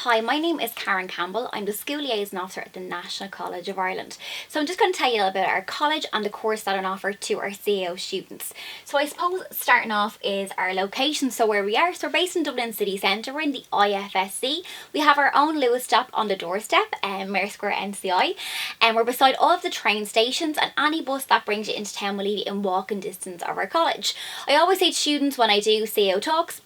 Hi, my name is Karen Campbell. I'm the School Liaison Officer at the National College of Ireland. So I'm just going to tell you a little bit about our college and the course that I offer to our CAO students. So I suppose starting off is our location, so where we are. So we're based in Dublin City Centre, we're in the IFSC. We have our own Lewis stop on the doorstep, Mayor Square NCI, and we're beside all of the train stations, and any bus that brings you into town will leave you in walking distance of our college. I always say to students when I do CAO talks,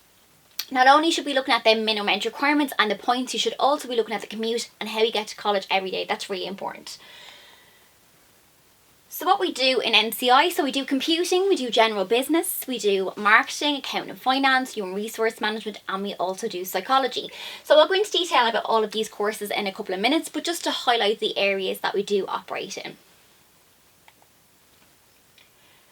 not only should we be looking at the minimum entry requirements and the points, you should also be looking at the commute and how you get to college every day. That's really important. So what we do in NCI, so we do computing, we do general business, we do marketing, accounting and finance, human resource management, and we also do psychology. So I'll go into detail about all of these courses in a couple of minutes, but just to highlight the areas that we do operate in.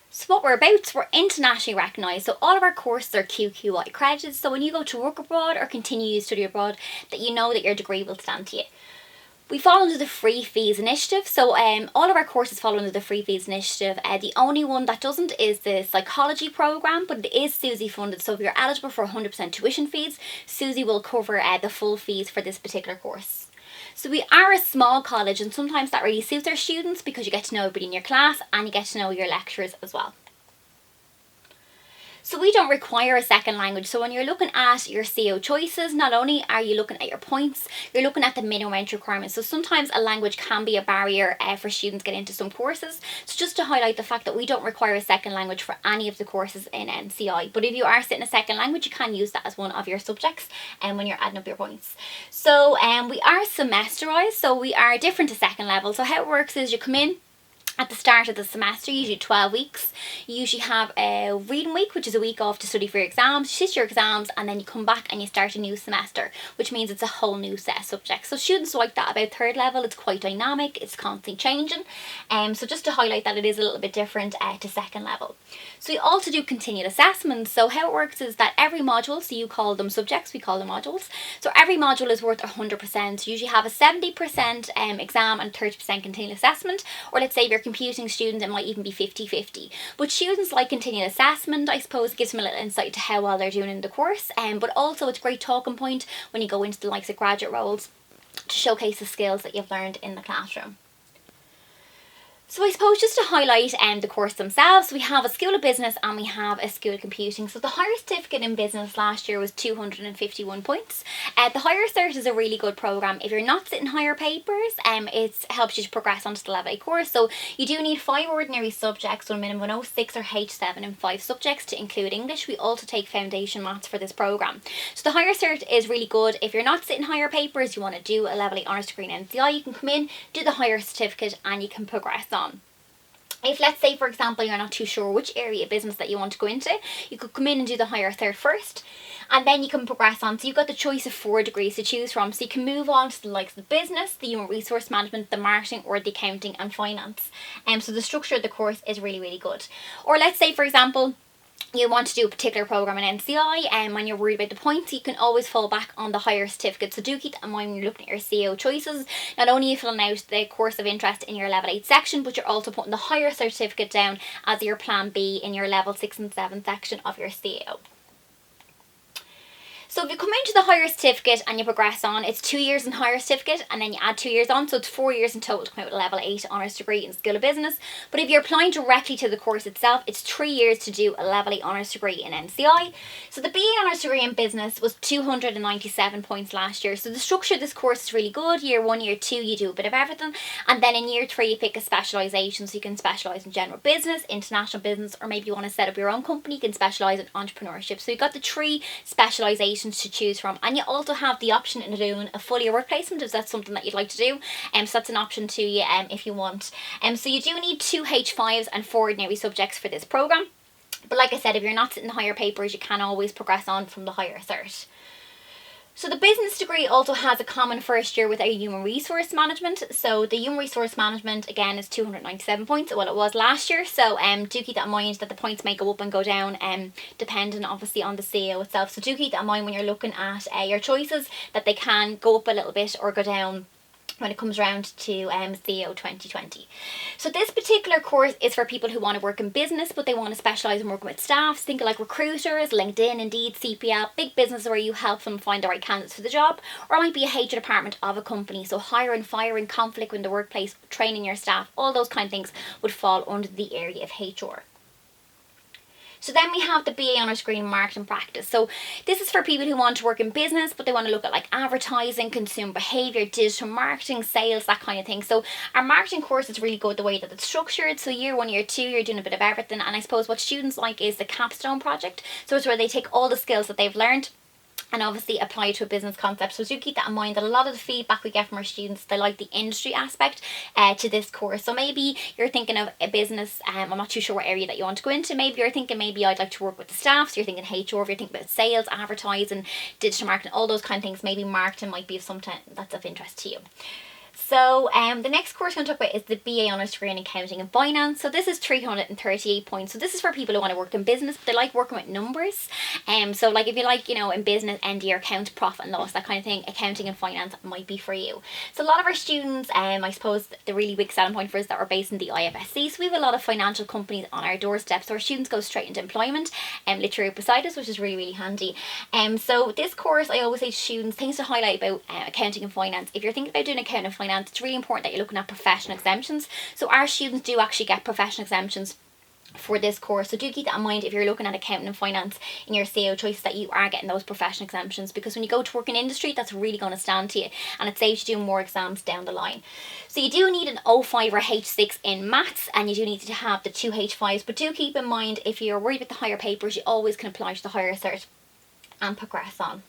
So what we're about, we're internationally recognised, so all of our courses are QQI accredited, so when you go to work abroad or continue to study abroad, that you know that your degree will stand to you. We fall under the Free Fees Initiative, so all of our courses fall under the Free Fees Initiative. The only one that doesn't is the psychology programme, but it is SUSI funded, so if you're eligible for 100% tuition fees, SUSI will cover the full fees for this particular course. So we are a small college, and sometimes that really suits our students because you get to know everybody in your class and you get to know your lecturers as well. So we don't require a second language. So when you're looking at your CAO choices, not only are you looking at your points, you're looking at the minimum entry requirements. So sometimes a language can be a barrier for students getting into some courses. So just to highlight the fact that we don't require a second language for any of the courses in NCI. But if you are sitting a second language, you can use that as one of your subjects when you're adding up your points. So we are semesterised, so we are different to second level. So how it works is you come in at the start of the semester, usually 12 weeks. You usually have a reading week, which is a week off to study for your exams, you sit your exams, and then you come back and you start a new semester, which means it's a whole new set of subjects. So students like that about third level. It's quite dynamic, it's constantly changing. So just to highlight that it is a little bit different to second level. So we also do continued assessments. So how it works is that every module, so you call them subjects, we call them modules. So every module is worth 100%. You usually have a 70% exam and 30% continued assessment, or let's say if you're computing students, it might even be 50-50. But students like continued assessment, I suppose, gives them a little insight to how well they're doing in the course, but also it's a great talking point when you go into the likes of graduate roles to showcase the skills that you've learned in the classroom. So I suppose just to highlight the course themselves, we have a School of Business and we have a School of Computing. So the higher certificate in business last year was 251 points. The higher cert is a really good programme. If you're not sitting higher papers, it helps you to progress onto the level 8 course. So you do need 5 ordinary subjects, so a minimum of 6 or H7 and 5 subjects to include English. We also take foundation maths for this programme. So the higher cert is really good. If you're not sitting higher papers, you want to do a level 8 honours degree in NCI, you can come in, do the higher certificate and you can progress on. If, let's say, for example, you're not too sure which area of business that you want to go into, you could come in and do the higher cert first, and then you can progress on. So you've got the choice of 4 degrees to choose from. So you can move on to the likes of the business, the human resource management, the marketing, or the accounting and finance. So the structure of the course is really, really good. Or let's say, for example, you want to do a particular programme in NCI and when you're worried about the points, you can always fall back on the higher certificate. So do keep that in mind when you're looking at your CAO choices. Not only are you filling out the course of interest in your level 8 section, but you're also putting the higher certificate down as your plan B in your level 6 and 7 section of your CAO. So if you come into the higher certificate and you progress on, it's 2 years in higher certificate and then you add 2 years on, so it's 4 years in total to come out with a level 8 honours degree in School of Business. But if you're applying directly to the course itself, it's 3 years to do a level 8 honours degree in NCI. So the BA honours degree in business was 297 points last year. So the structure of this course is really good. Year 1, year 2, you do a bit of everything, and then in year 3 you pick a specialisation. So you can specialise in general business, international business, or maybe you want to set up your own company, you can specialise in entrepreneurship. So you've got the 3 specialisations to choose from, and you also have the option of doing a full year work placement if that's something that you'd like to do. So that's an option to you if you want. So you do need 2 H5s and 4 ordinary subjects for this programme. But like I said, if you're not sitting higher papers, you can always progress on from the higher cert. So the business degree also has a common first year with a human resource management. So the human resource management again is 297 points, well it was last year. So do keep that in mind that the points may go up and go down depending obviously on the CAO itself. So do keep that in mind when you're looking at your choices, that they can go up a little bit or go down when it comes around to CEO 2020. So this particular course is for people who want to work in business, but they want to specialise in working with staff. Think of like recruiters, LinkedIn, Indeed, CPL, big businesses where you help them find the right candidates for the job. Or it might be a HR department of a company. So hiring, firing, conflict in the workplace, training your staff, all those kind of things would fall under the area of HR. So then we have the BA Honours degree in Marketing Practice. So this is for people who want to work in business, but they want to look at like advertising, consumer behaviour, digital marketing, sales, that kind of thing. So our marketing course is really good the way that it's structured. So year 1, year 2, you're doing a bit of everything. And I suppose what students like is the capstone project. So it's where they take all the skills that they've learned and obviously apply it to a business concept. So do keep that in mind, that a lot of the feedback we get from our students, they like the industry aspect to this course. So maybe you're thinking of a business, I'm not too sure what area that you want to go into. Maybe you're thinking maybe I'd like to work with the staff. So you're thinking HR, if you're thinking about sales, advertising, digital marketing, all those kind of things. Maybe marketing might be of something that's of interest to you. So the next course we're going to talk about is the BA Honours degree in Accounting and Finance. So this is 338 points. So this is for people who want to work in business, but they like working with numbers. So like if you like, in business, end of year accounts, profit and loss, that kind of thing, accounting and finance might be for you. So a lot of our students, I suppose the really big selling point for us that we're based in the IFSC. So we have a lot of financial companies on our doorstep. So our students go straight into employment, literally beside us, which is really, really handy. So this course, I always say to students, things to highlight about accounting and finance. If you're thinking about doing accounting and finance, it's really important that you're looking at professional exemptions. So our students do actually get professional exemptions for this course. So do keep that in mind if you're looking at accounting and finance in your CEO choice, that you are getting those professional exemptions, because when you go to work in industry, that's really going to stand to you, and it saves you doing more exams down the line. So you do need an O5 or H6 in maths, and you do need to have the 2 H5s, but do keep in mind if you're worried about the higher papers, you always can apply to the higher cert and progress on.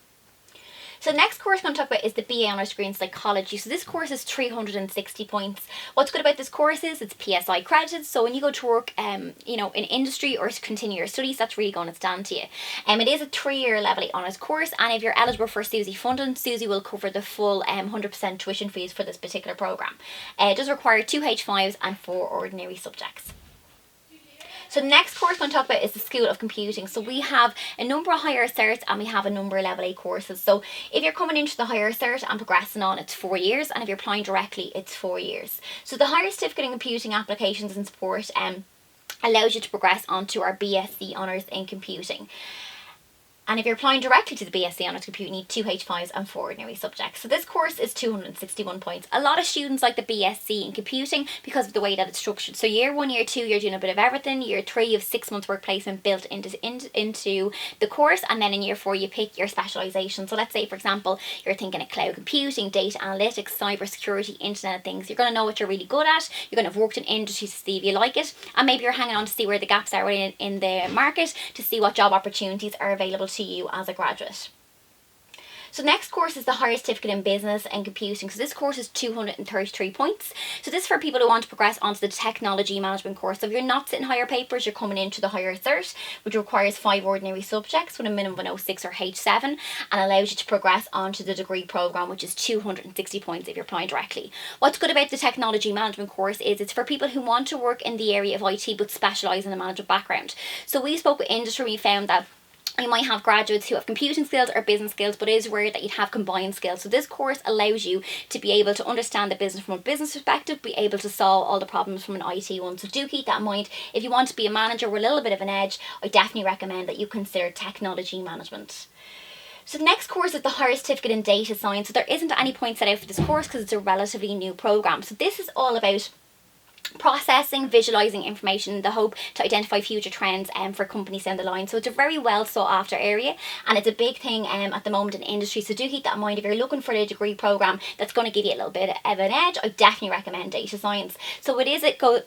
So the next course we're going to talk about is the BA Honours degree in Psychology. So this course is 360 points. What's good about this course is it's PSI accredited. So when you go to work, in industry or continue your studies, that's really going to stand to you. It is a 3-year level 8 honours course, and if you're eligible for SUSI funding, SUSI will cover the full 100% tuition fees for this particular programme. It does require 2 H5s and 4 ordinary subjects. So the next course we're going to talk about is the School of Computing. So we have a number of higher certs and we have a number of level 8 courses. So if you're coming into the higher cert and progressing on, it's 4 years, and if you're applying directly, it's 4 years. So the higher certificate in computing applications and support allows you to progress onto our BSc Honours in Computing. And if you're applying directly to the BSc Honours Computing, you need 2 H5s and 4 ordinary subjects. So this course is 261 points. A lot of students like the BSc in Computing because of the way that it's structured. So year 1, year 2, you're doing a bit of everything. Year 3, you have 6 months work placement built into the course. And then in year 4, you pick your specialisation. So let's say, for example, you're thinking of cloud computing, data analytics, cyber security, Internet of Things. You're going to know what you're really good at. You're going to have worked in industry to see if you like it. And maybe you're hanging on to see where the gaps are in the market, to see what job opportunities are available to you as a graduate. So next course is the higher certificate in business and computing. So this course is 233 points. So this is for people who want to progress onto the technology management course. So if you're not sitting higher papers, you're coming into the higher cert, which requires 5 ordinary subjects with a minimum of an O6 or H7, and allows you to progress onto the degree programme, which is 260 points if you're applying directly. What's good about the technology management course is it's for people who want to work in the area of IT but specialise in a management background. So we spoke with industry, we found that you might have graduates who have computing skills or business skills, but it is rare that you'd have combined skills. So this course allows you to be able to understand the business from a business perspective, be able to solve all the problems from an IT one. So do keep that in mind. If you want to be a manager with a little bit of an edge, I definitely recommend that you consider technology management. So the next course is the higher certificate in data science. So there isn't any point set out for this course because it's a relatively new programme. So this is all about processing, visualizing information, the hope to identify future trends for companies down the line. So it's a very well sought after area, and it's a big thing at the moment in industry. So do keep that in mind. If you're looking for a degree program that's going to give you a little bit of an edge, I definitely recommend data science. So it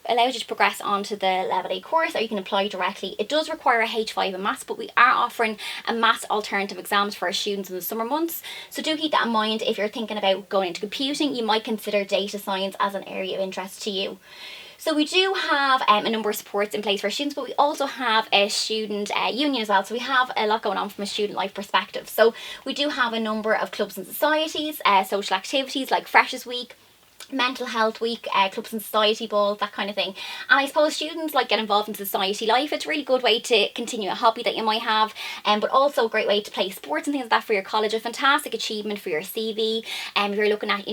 allows you to progress onto the level 8 course, or you can apply directly. It does require a H5 in maths, but we are offering a maths alternative exams for our students in the summer months. So do keep that in mind. If you're thinking about going into computing, you might consider data science as an area of interest to you. So we do have a number of supports in place for students, but we also have a student union as well. So we have a lot going on from a student life perspective. So we do have a number of clubs and societies, social activities like Freshers Week, Mental Health Week, clubs and society balls, that kind of thing. And I suppose students like get involved in society life. It's a really good way to continue a hobby that you might have, but also a great way to play sports and things like that for your college. A fantastic achievement for your CV. You're looking at,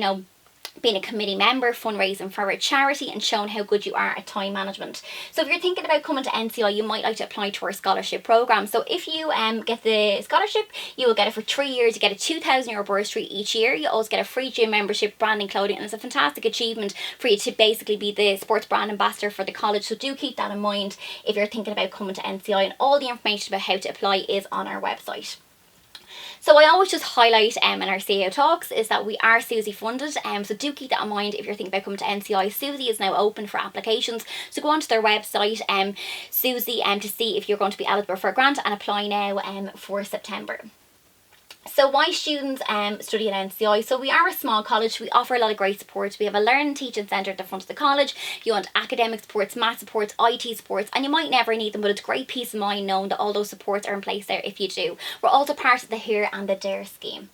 being a committee member, fundraising for a charity, and showing how good you are at time management. So if you're thinking about coming to NCI, you might like to apply to our scholarship programme. So if you get the scholarship, you will get it for 3 years. You get a €2,000 bursary each year. You also get a free gym membership, branding, clothing, and it's a fantastic achievement for you to basically be the sports brand ambassador for the college. So do keep that in mind if you're thinking about coming to NCI, and all the information about how to apply is on our website. So I always just highlight in our CEO talks is that we are SUSI funded, so do keep that in mind if you're thinking about coming to NCI. SUSI is now open for applications, so go onto their website, SUSI, to see if you're going to be eligible for a grant, and apply now for September. So why students study at NCI? So we are a small college. We offer a lot of great support. We have a learning teaching centre at the front of the college. You want academic supports, math supports, IT supports, and you might never need them, but it's great peace of mind knowing that all those supports are in place there if you do. We're also part of the Here and the Dare scheme.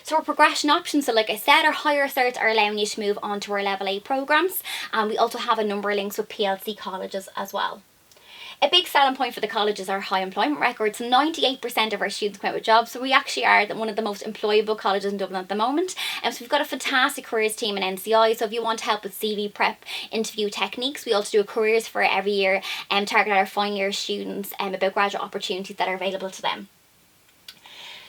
So our progression options, so like I said, our higher certs are allowing you to move on to our level 8 programmes, and we also have a number of links with PLC colleges as well. A big selling point for the college is our high employment record. So 98% of our students come out with jobs. So we actually are one of the most employable colleges in Dublin at the moment. So we've got a fantastic careers team in NCI. So if you want help with CV prep, interview techniques, we also do a careers fair every year and target our final year students about graduate opportunities that are available to them.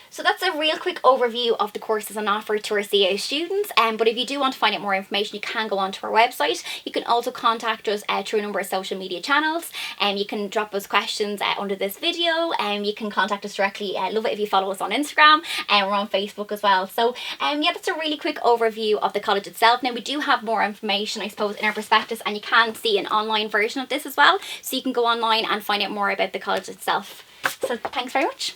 So that's a real quick overview of the courses on offer to our CA students, but if you do want to find out more information, you can go onto our website. You can also contact us through a number of social media channels, and you can drop us questions under this video, and you can contact us directly. Love it if you follow us on Instagram, and we're on Facebook as well. So yeah, that's a really quick overview of the college itself. Now we do have more information, I suppose, in our prospectus, and you can see an online version of this as well, so you can go online and find out more about the college itself. So thanks very much.